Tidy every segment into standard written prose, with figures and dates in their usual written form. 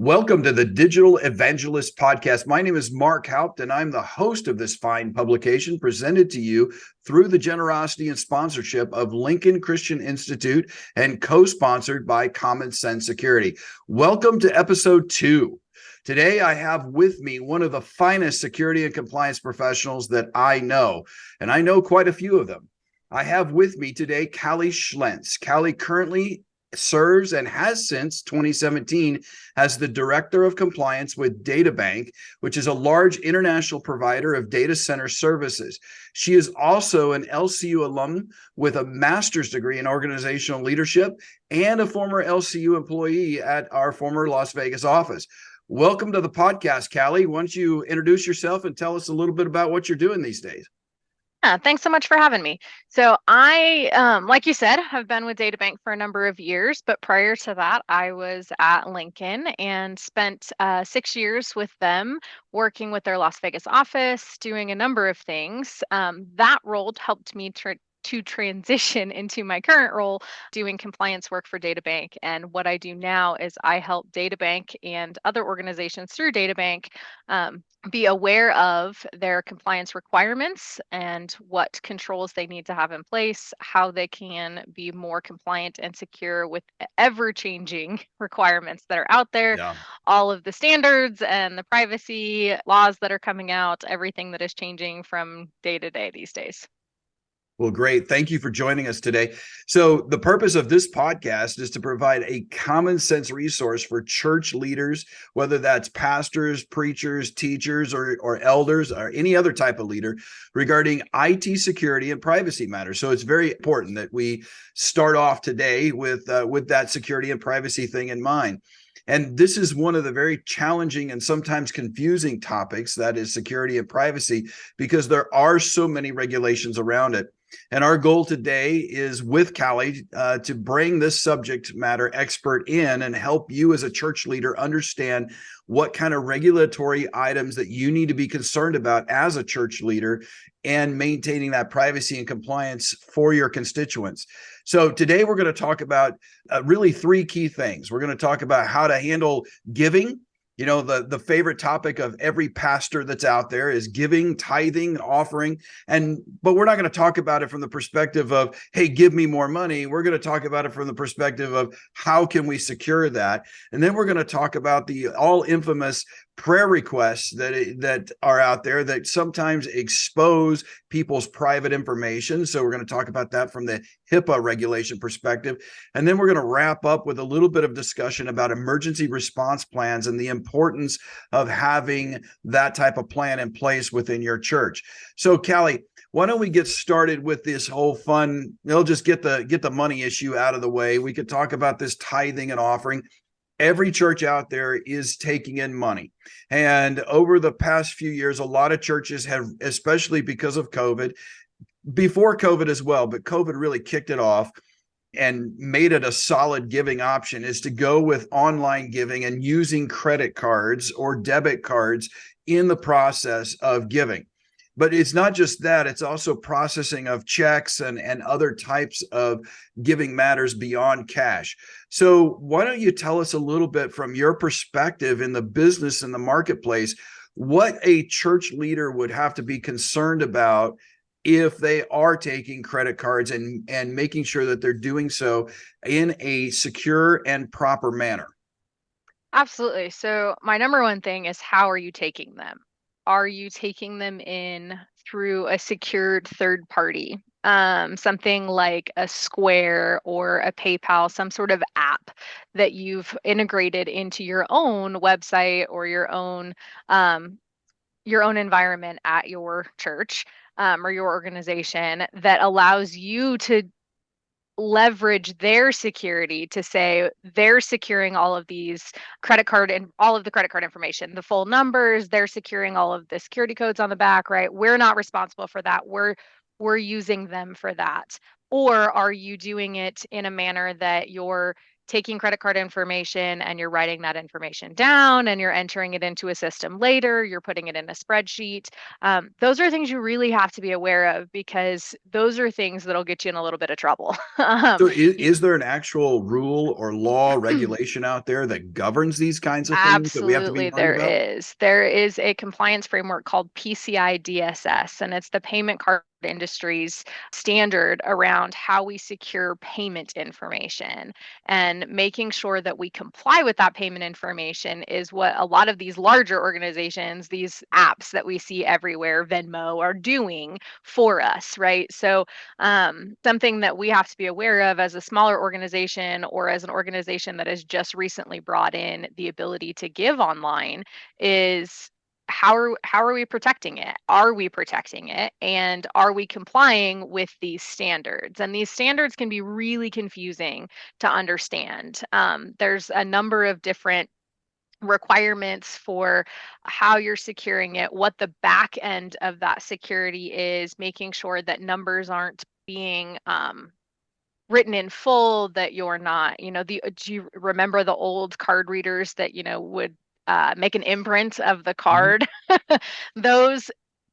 Welcome to the Digital Evangelist Podcast. My name is Mark Haupt, and I'm the host of this fine publication presented to you through the generosity and sponsorship of Lincoln Christian Institute and co-sponsored by Common Sense Security. Welcome to episode 2. Today, I have with me one of the finest security and compliance professionals that I know, and I know quite a few of them. I have with me today Calli Schlientz. Calli currently serves and has since 2017 as the Director of Compliance with DataBank, which is a large international provider of data center services. She is also an LCU alum with a master's degree in organizational leadership and a former LCU employee at our former Las Vegas office. Welcome to the podcast, Calli. Why don't you introduce yourself and tell us a little bit about what you're doing these days? Yeah, thanks so much for having me. So like you said, have been with DataBank for a number of years, but prior to that, I was at Lincoln and spent 6 years with them, working with their Las Vegas office, doing a number of things. That role helped me to transition into my current role, doing compliance work for DataBank. And what I do now is I help DataBank and other organizations through DataBank be aware of their compliance requirements and what controls they need to have in place, how they can be more compliant and secure with ever-changing requirements that are out there, Yeah. all of the standards and the privacy laws that are coming out, everything that is changing from day to day these days. Well, great. Thank you for joining us today. So the purpose of this podcast is to provide a common sense resource for church leaders, whether that's pastors, preachers, teachers, or elders, or any other type of leader regarding IT security and privacy matters. So it's very important that we start off today with that security and privacy thing in mind. And this is one of the very challenging and sometimes confusing topics, that is security and privacy, because there are so many regulations around it. And our goal today is with Calli to bring this subject matter expert in and help you as a church leader understand what kind of regulatory items that you need to be concerned about as a church leader and maintaining that privacy and compliance for your constituents. So today we're going to talk about really 3 key things. We're going to talk about how to handle giving. You know, the favorite topic of every pastor that's out there is giving, tithing, offering. But we're not going to talk about it from the perspective of, hey, give me more money. We're going to talk about it from the perspective of how can we secure that? And then we're going to talk about the all infamous prayer requests that are out there that sometimes expose people's private information. So we're going to talk about that from the HIPAA regulation perspective. And then we're going to wrap up with a little bit of discussion about emergency response plans and the importance of having that type of plan in place within your church. So Calli, why don't we get started with this whole fun, they'll just get the money issue out of the way. We could talk about this tithing and offering. Every church out there is taking in money. And over the past few years, a lot of churches have, especially because of COVID, before COVID as well, but COVID really kicked it off and made it a solid giving option, is to go with online giving and using credit cards or debit cards in the process of giving. But it's not just that, it's also processing of checks and other types of giving matters beyond cash. So why don't you tell us a little bit from your perspective in the business and the marketplace, what a church leader would have to be concerned about if they are taking credit cards and making sure that they're doing so in a secure and proper manner? Absolutely. So my number one thing is, how are you taking them? Are you taking them in through a secured third party? Something like a Square or a PayPal, some sort of app that you've integrated into your own website or your own environment at your church, or your organization, that allows you to leverage their security to say they're securing all of these credit card and all of the credit card information, the full numbers, they're securing all of the security codes on the back, right? We're not responsible for that. We're using them for that. Or are you doing it in a manner that you're taking credit card information and you're writing that information down and you're entering it into a system later, you're putting it in a spreadsheet. Those are things you really have to be aware of, because those are things that'll get you in a little bit of trouble. So is there an actual rule or law regulation out there that governs these kinds of things that we have to be Absolutely, worried there about? is. There is a compliance framework called PCI DSS, and it's the payment card industry's standard around how we secure payment information. And making sure that we comply with that payment information is what a lot of these larger organizations, these apps that we see everywhere, Venmo, are doing for us, right? So something that we have to be aware of as a smaller organization, or as an organization that has just recently brought in the ability to give online, is how are we protecting it? Are we protecting it? And are we complying with these standards? And these standards can be really confusing to understand. There's a number of different requirements for how you're securing it, what the back end of that security is, making sure that numbers aren't being written in full, that you're not, do you remember the old card readers that, would make an imprint of the Mhm. card? Those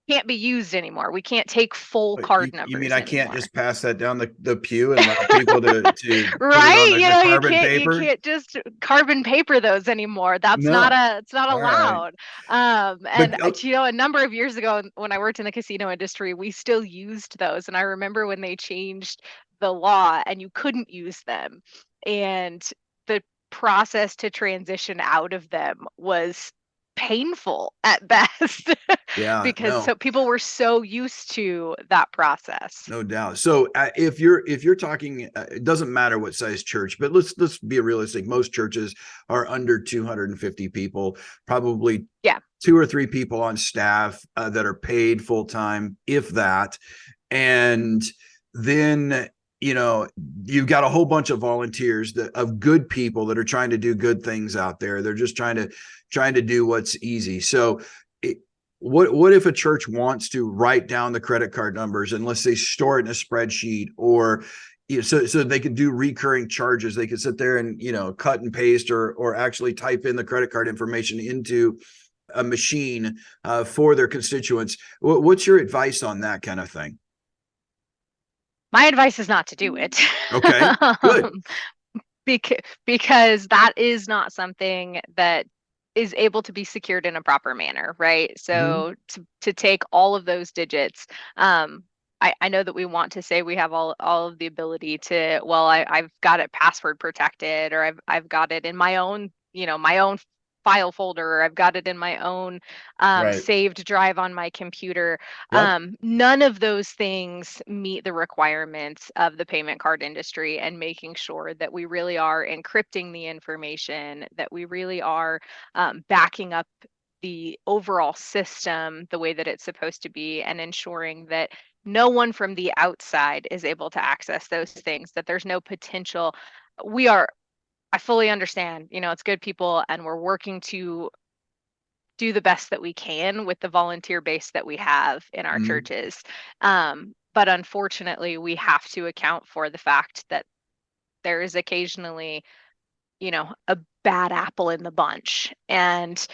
can't be used anymore. We can't take full But card you mean numbers I can't anymore. just pass that down the pew and allow people to put it on Right? the You carbon can't you paper? can't just carbon paper those anymore. That's not No. it's not All right. allowed. But And a number of years ago when I worked in the casino industry, we still used those. And I remember when they changed the law and you couldn't use them. And the process to transition out of them was painful at best, yeah, because no. so people were so used to that process. No doubt. So if you're talking, it doesn't matter what size church, but let's be realistic. Most churches are under 250 people, probably Yeah. two or three people on staff that are paid full time, if that. And then you've got a whole bunch of volunteers of good people that are trying to do good things out there. They're just trying to do what's easy. So what if a church wants to write down the credit card numbers and let's say store it in a spreadsheet, or so they could do recurring charges? They could sit there and cut and paste, or actually type in the credit card information into a machine for their constituents. What's your advice on that kind of thing? My advice is not to do it. Okay, good. um, because that is not something that is able to be secured in a proper manner, right? Mhm. So to take all of those digits, I know that we want to say we have all of the ability to, well, I've got it password protected, or I've got it in my own, my own file folder, or I've got it in my own Right. saved drive on my computer. Yep. None of those things meet the requirements of the payment card industry, and making sure that we really are encrypting the information, that we really are backing up the overall system the way that it's supposed to be, and ensuring that no one from the outside is able to access those things, that there's no potential. We are, I fully understand, it's good people, and we're working to do the best that we can with the volunteer base that we have in our Mhm. churches. But unfortunately, we have to account for the fact that there is occasionally, a bad apple in the bunch. And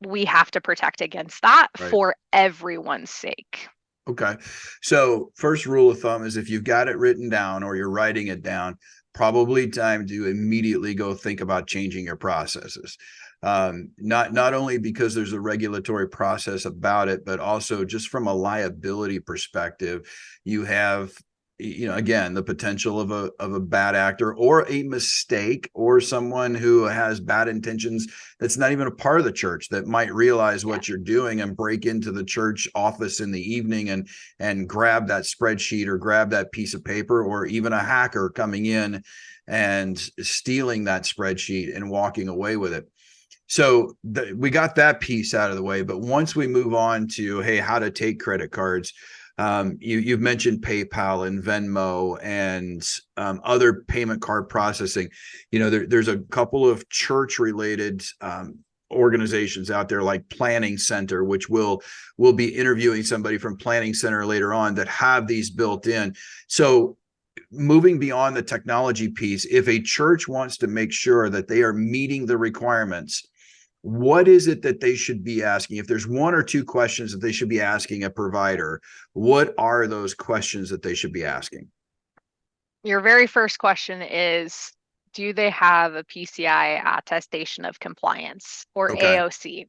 we have to protect against that Right. for everyone's sake. Okay. So first rule of thumb is if you've got it written down or you're writing it down, probably time to immediately go think about changing your processes. Not only because there's a regulatory process about it, but also just from a liability perspective, you have again the potential of a bad actor or a mistake, or someone who has bad intentions that's not even a part of the church that might realize Yeah. what you're doing and break into the church office in the evening and grab that spreadsheet or grab that piece of paper, or even a hacker coming in and stealing that spreadsheet and walking away with it. So we got that piece out of the way. But once we move on to, hey, how to take credit cards, you've mentioned PayPal and Venmo and other payment card processing. There's a couple of church related organizations out there like Planning Center, which will be interviewing somebody from Planning Center later on, that have these built in. So moving beyond the technology piece, if a church wants to make sure that they are meeting the requirements, what is it that they should be asking? If there's one or two questions that they should be asking a provider, what are those questions that they should be asking? Your very first question is, do they have a PCI attestation of compliance, or Okay. AOC?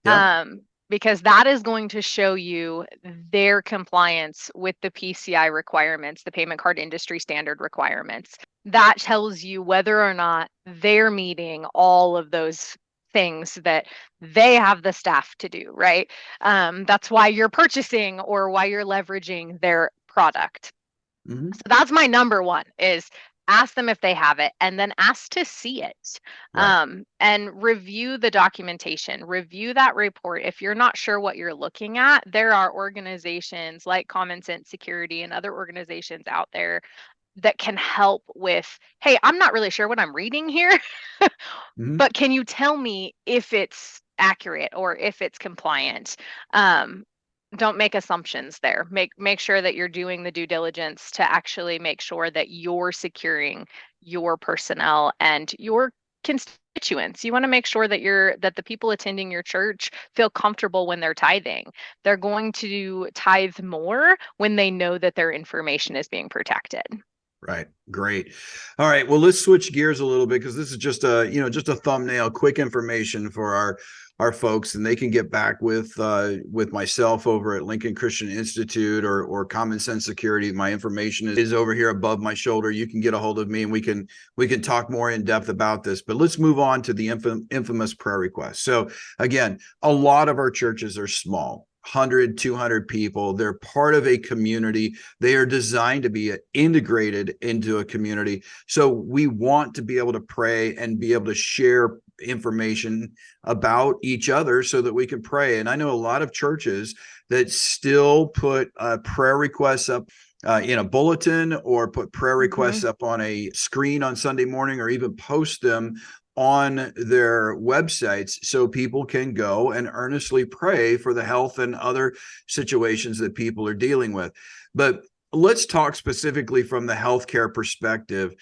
Yep. Because that is going to show you their compliance with the PCI requirements, the payment card industry standard requirements. That tells you whether or not they're meeting all of those things that they have the staff to do, right? That's why you're purchasing or why you're leveraging their product. Mm-hmm. So that's my number one, is ask them if they have it, and then ask to see it. Right. And review the documentation, review that report. If you're not sure what you're looking at, there are organizations like Common Sense Security and other organizations out there that can help with, hey, I'm not really sure what I'm reading here, Mm-hmm. but can you tell me if it's accurate or if it's compliant? Um, don't make assumptions there. Make sure that you're doing the due diligence to actually make sure that you're securing your personnel and your constituents. You want to make sure that the people attending your church feel comfortable when they're tithing. They're going to tithe more when they know that their information is being protected. Right. Great. All right. Well, let's switch gears a little bit, because this is just a thumbnail, quick information for our folks, and they can get back with myself over at Lincoln Christian Institute or Common Sense Security. My information is over here above my shoulder. You can get a hold of me, and we can talk more in depth about this. But let's move on to the infamous prayer request. So again, a lot of our churches are small. 100, 200 people. They're part of a community. They are designed to be integrated into a community. So we want to be able to pray and be able to share information about each other so that we can pray. And I know a lot of churches that still put prayer requests up in a bulletin, or put prayer requests up on a screen on Sunday morning, or even post them on their websites so people can go and earnestly pray for the health and other situations that people are dealing with. But let's talk specifically from the healthcare perspective.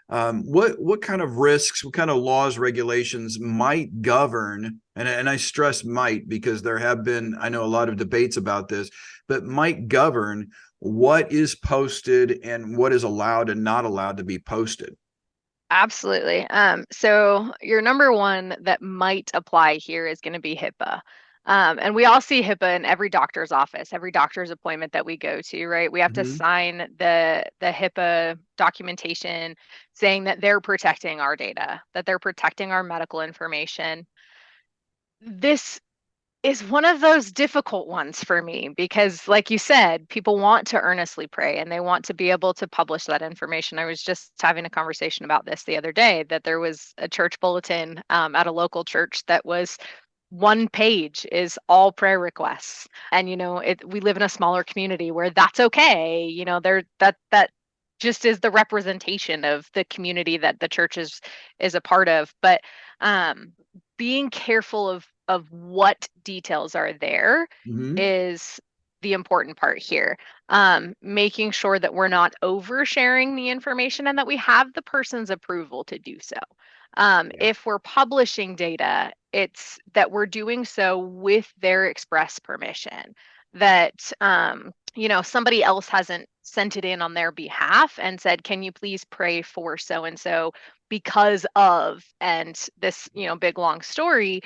What kind of risks, what kind of laws, regulations might govern, and I stress might, because there have been, I know, a lot of debates about this, but might govern what is posted and what is allowed and not allowed to be posted? Absolutely. So your number one that might apply here is going to be HIPAA. And we all see HIPAA in every doctor's office, every doctor's appointment that we go to, right? We have to Mm-hmm. sign the HIPAA documentation saying that they're protecting our data, that they're protecting our medical information. This is one of those difficult ones for me because, like you said, people want to earnestly pray and they want to be able to publish that information. I was just having a conversation about this the other day, that there was a church bulletin at a local church that was one page is all prayer requests. And we live in a smaller community where that's okay. There that just is the representation of the community that the church is a part of. But being careful of what details are there Mm-hmm. is the important part here. Making sure that we're not oversharing the information and that we have the person's approval to do so. Yeah. If we're publishing data, it's that we're doing so with their express permission, that somebody else hasn't sent it in on their behalf and said, can you please pray for so and so because of, and this big long story.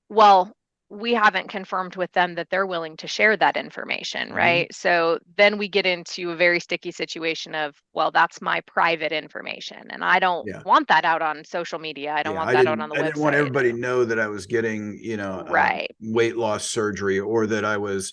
Well, we haven't confirmed with them that they're willing to share that information, Mm-hmm. right? So then we get into a very sticky situation of, well, that's my private information, and I don't Yeah. want that out on social media. I don't Yeah, want I that out didn't on the I didn't want website. everybody to know that I was getting, Right. weight loss surgery, or that I was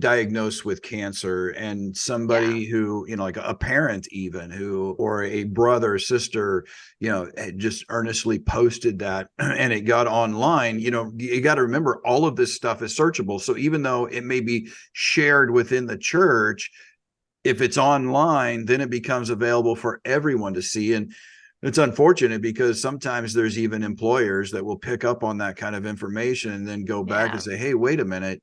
diagnosed with cancer, and Yeah. somebody who, like a parent even, who, or a brother, sister, had just earnestly posted that and it got online. You got to remember, all of this stuff is searchable. So even though it may be shared within the church, if it's online, then it becomes available for everyone to see. And it's unfortunate because sometimes there's even employers that will pick up on that kind of information and then go back and Yeah. say, hey, wait a minute.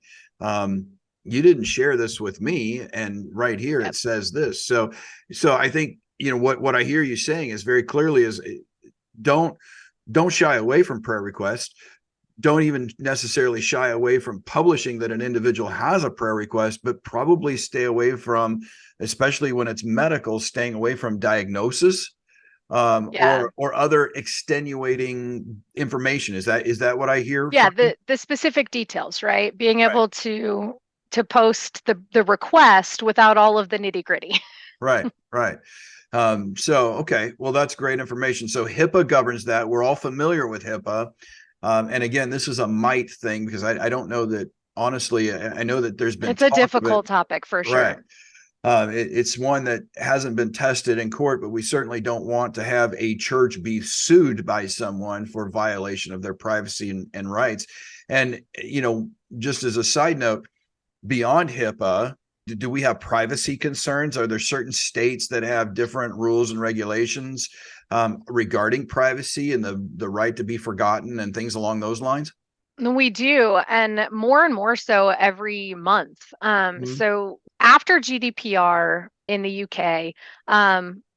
you didn't share this with me, and right here it Yep. says this. So I think, what I hear you saying is very clearly is, don't don't shy away from prayer requests. Don't even necessarily shy away from publishing that an individual has a prayer request, but probably stay away from, especially when it's medical, staying away from diagnosis, Yeah. or other extenuating information. Is that what I hear Yeah, from you? the specific details, right? Being Right, able to post the request without all of the nitty-gritty. right, right. So, okay, well, that's great information. So HIPAA governs that. We're all familiar with HIPAA. And again, this is a might thing, because I don't know that, honestly, I know that there's been It's a talk of it. difficult topic for Right. sure. It's one that hasn't been tested in court, but we certainly don't want to have a church be sued by someone for violation of their privacy and rights. And, just as a side note, beyond HIPAA, do we have privacy concerns? Are there certain states that have different rules and regulations regarding privacy and the right to be forgotten and things along those lines? We do, and more so every month. Mhm. So after GDPR in the UK,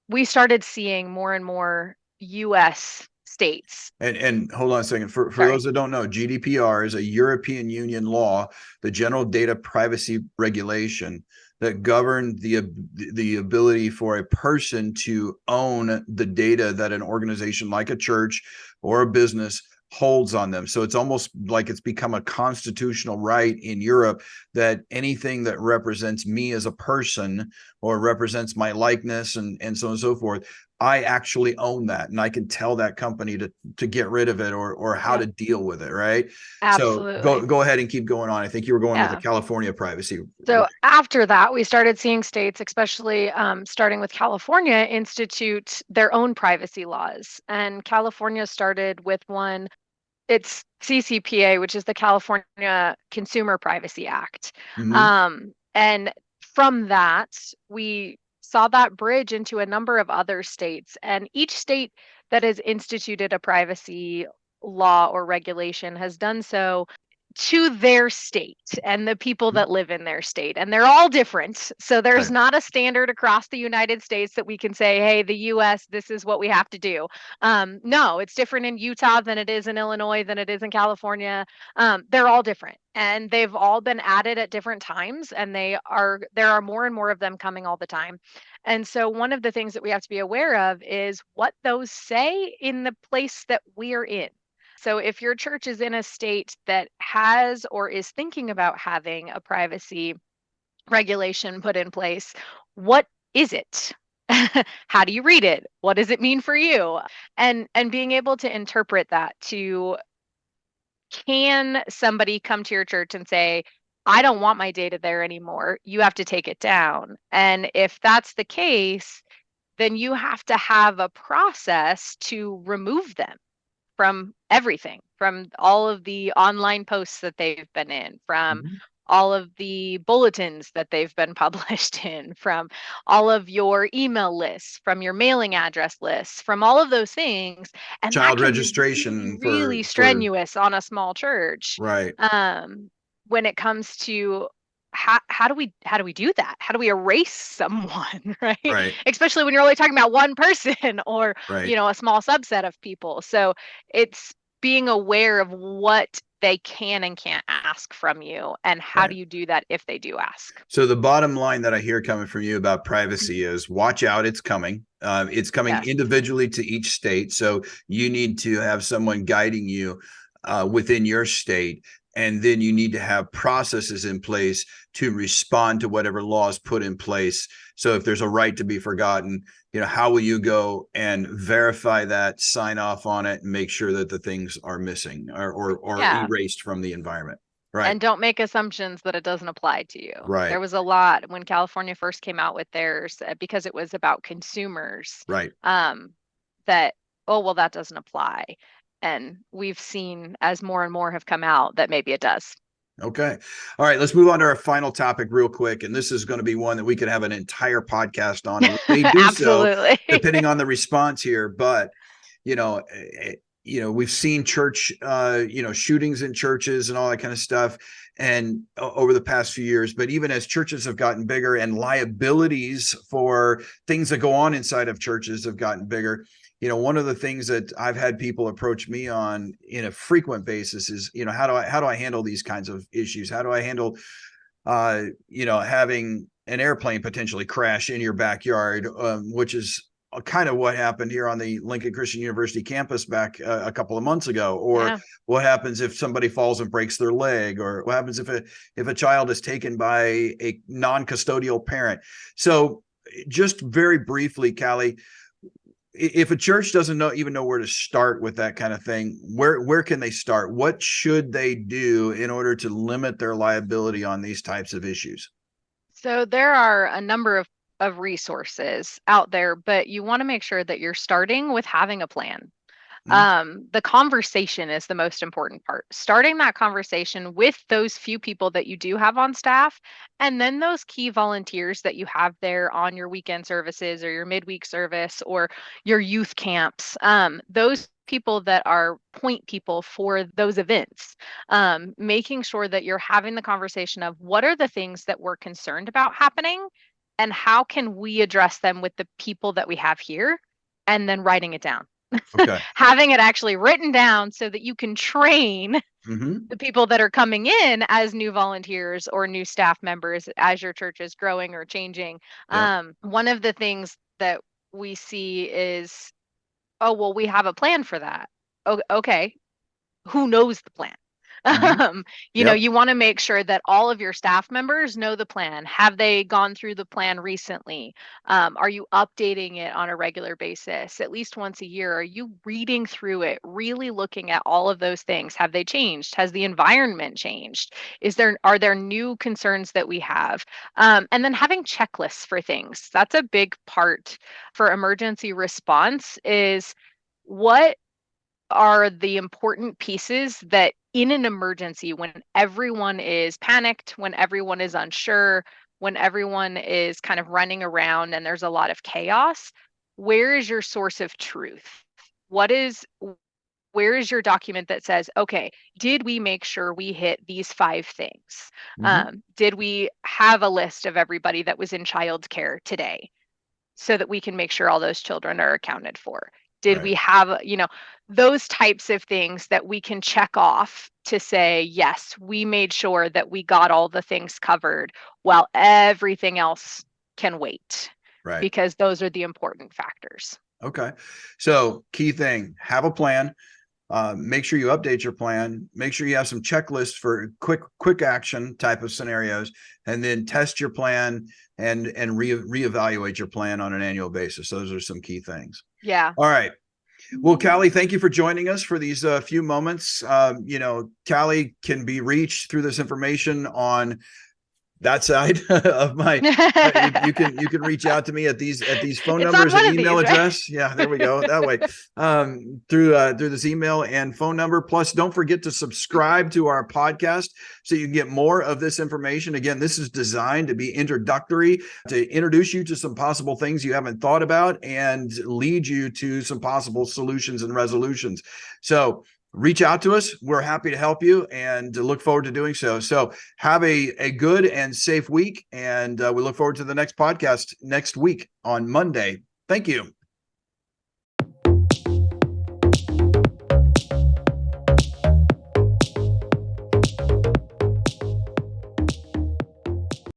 we started seeing more and more US states. And hold on a second. For Sorry. those that don't know, GDPR is a European Union law, the General Data Privacy Regulation, that govern the ability for a person to own the data that an organization like a church or a business holds on them. So it's almost like it's become a constitutional right in Europe that anything that represents me as a person, or represents my likeness, and so on and so forth, I actually own that, and I can tell that company to get rid of it, or how Yep, to deal with it, right? So absolutely. go ahead and keep going on. I think you were going with the Yeah. California privacy. So after that, we started seeing states, especially starting with California, institute their own privacy laws. And California started with one, it's CCPA, which is the California Consumer Privacy Act. Mhm. And from that, we saw that bridge into a number of other states. And each state that has instituted a privacy law or regulation has done so to their state and the people that live in their state. And they're all different. So there's Right. not a standard across the United States that we can say, hey, the US, this is what we have to do. No, it's different in Utah than it is in Illinois, than it is in California. They're all different, and they've all been added at different times, and there are more and more of them coming all the time. And so one of the things that we have to be aware of is what those say in the place that we're in. So if your church is in a state that has or is thinking about having a privacy regulation put in place, what is it? How do you read it? What does it mean for you? And being able to interpret that to, can somebody come to your church and say, I don't want my data there anymore. You have to take it down. And if that's the case, then you have to have a process to remove them from everything, from all of the online posts that they've been in, from Mhm. all of the bulletins that they've been published in, from all of your email lists, from your mailing address lists, from all of those things. And that Child can be really, registration really for strenuous on a small church. right, Um, when it comes to how do we do that? How do we erase someone, right? right, Especially when you're only talking about one person or right, a small subset of people. So it's being aware of what they can and can't ask from you, and how right. do you do that if they do ask. So the bottom line that I hear coming from you about privacy is, watch out, it's coming. It's coming Yes. individually to each state. So you need to have someone guiding you within your state. And then you need to have processes in place to respond to whatever laws put in place. So if there's a right to be forgotten, how will you go and verify that, sign off on it, and make sure that the things are missing, or Yeah. erased from the environment? Right, And don't make assumptions that it doesn't apply to you. right, There was a lot when California first came out with theirs, because it was about consumers, right. um, that, oh, well, that doesn't apply. And we've seen, as more and more have come out, that maybe it does. Okay. All right. Let's move on to our final topic real quick. And this is going to be one that we could have an entire podcast on, and we may do so Absolutely. depending on the response here. But, you know, we've seen church, shootings in churches and all that kind of stuff, and over the past few years. But even as churches have gotten bigger and liabilities for things that go on inside of churches have gotten bigger, one of the things that I've had people approach me on in a frequent basis is, how do I handle these kinds of issues? How do I handle, having an airplane potentially crash in your backyard, which is kind of what happened here on the Lincoln Christian University campus back a couple of months ago, or Yeah. what happens if somebody falls and breaks their leg, or what happens if a child is taken by a non-custodial parent. So just very briefly, Calli, if a church doesn't even know where to start with that kind of thing, where can they start? What should they do in order to limit their liability on these types of issues? So there are a number of resources out there, but you want to make sure that you're starting with having a plan. The conversation is the most important part. Starting that conversation with those few people that you do have on staff, and then those key volunteers that you have there on your weekend services or your midweek service or your youth camps. Those people that are point people for those events, making sure that you're having the conversation of what are the things that we're concerned about happening and how can we address them with the people that we have here, and then writing it down. Okay. Having it actually written down so that you can train the people that are coming in as new volunteers or new staff members as your church is growing or changing. Yep. One of the things that we see is, oh, well, we have a plan for that. Okay. Who knows the plan? Yep. You want to make sure that all of your staff members know the plan. Have they gone through the plan recently? Are you updating it on a regular basis, at least once a year? Are you reading through it, really looking at all of those things? Have they changed? Has the environment changed? Are there new concerns that we have? And then having checklists for things. That's a big part for emergency response is what are the important pieces that in an emergency, when everyone is panicked, when everyone is unsure, when everyone is kind of running around and there's a lot of chaos, where is your source of truth? Where is your document that says, okay, did we make sure we hit these 5 things? Did we have a list of everybody that was in childcare today so that we can make sure all those children are accounted for? Did Right. we have, those types of things that we can check off to say, yes, we made sure that we got all the things covered while everything else can wait, Right. because those are the important factors. Okay. So key thing, have a plan. Make sure you update your plan. Make sure you have some checklists for quick action type of scenarios, and then test your plan and reevaluate your plan on an annual basis. Those are some key things. Yeah. All right. Well, Calli, thank you for joining us for these few moments. Calli can be reached through this information on that side of my you can reach out to me at these phone numbers and email address. Right? Yeah, there we go. That way. Through this email and phone number. Plus, don't forget to subscribe to our podcast so you can get more of this information. Again, this is designed to be introductory, to introduce you to some possible things you haven't thought about and lead you to some possible solutions and resolutions. So reach out to us. We're happy to help you and look forward to doing so. So have a good and safe week. And we look forward to the next podcast next week on Monday. Thank you.